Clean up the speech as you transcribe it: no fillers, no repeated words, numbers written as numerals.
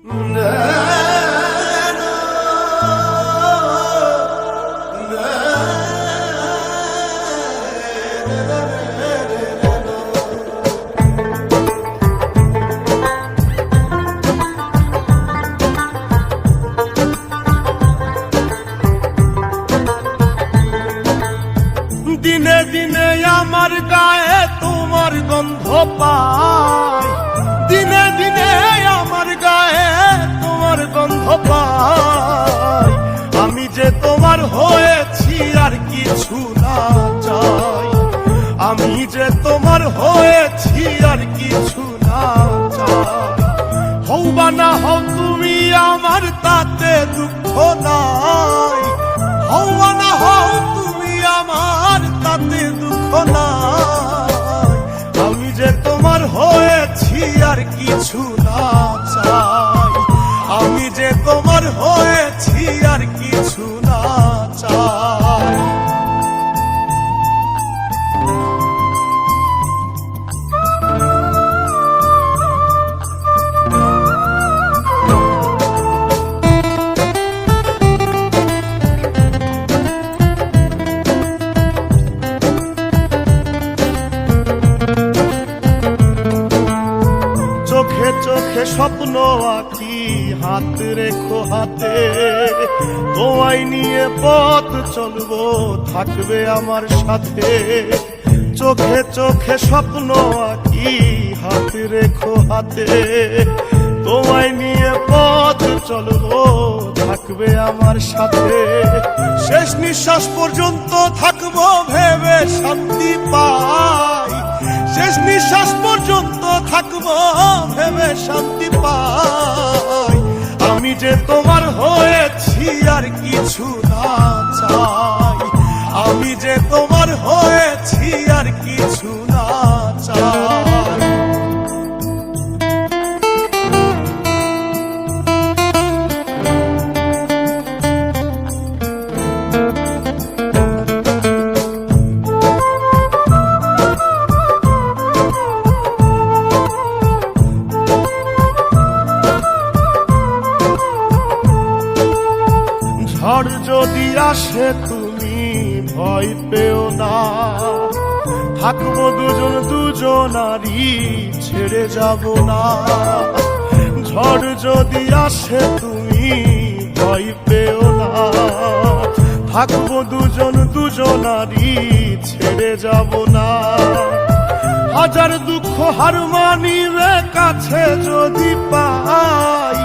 দিনে দিনে আমার গায়ে তোমার গন্ধ পাই, দিনে দিনে আমার গায়ে তোমার গন্ধ পাই। আমি যে তোমার হয়েছি আর কিছু না চাই, আমি যে তোমার হয়েছি আর কিছু না চাই। হও বা না হও তুমি আমার তাতে দুঃখ নাই, হও বা না হও তুমি আমার তাতে দুঃখ নাই। আমি যে তোমার হয়েছি আর কিছু না চাই, আমি যে তোমার হয়েছি আর কিছু না চাই। চোখে চোখে স্বপ্ন আঁকি, হাত রেখো হাতে, তোমায় নিয়ে পথ চলবো, থাকবে আমার সাথে। চোখে চোখে স্বপ্ন আঁকি, হাত রেখো হাতে, তোমায় নিয়ে পথ চলবো, থাকবে আমার সাথে। শেষ নিঃশ্বাস পর্যন্ত থাকবো ভেবে শান্তি পাই, শেষ নিঃশ্বাস পর্যন্ত থাকবো ভেবে শান্তি পাই। আমি যে তোমার হয়েছি আর কিছু না চাই, আমি যে তোমার হয়েছি আর কিছু না চাই। ঝড় যদি আসে তুমি ভয় পেও না, থাকবো দুজন দুজনারই, ছেড়ে যাব না। ঝড় যদি আসে তুমি ভয় পেও না, থাকবো দুজন দুজনারই, ছেড়ে যাব না। হাজার দুঃখ হার মানিবে কাছে যদি পাই,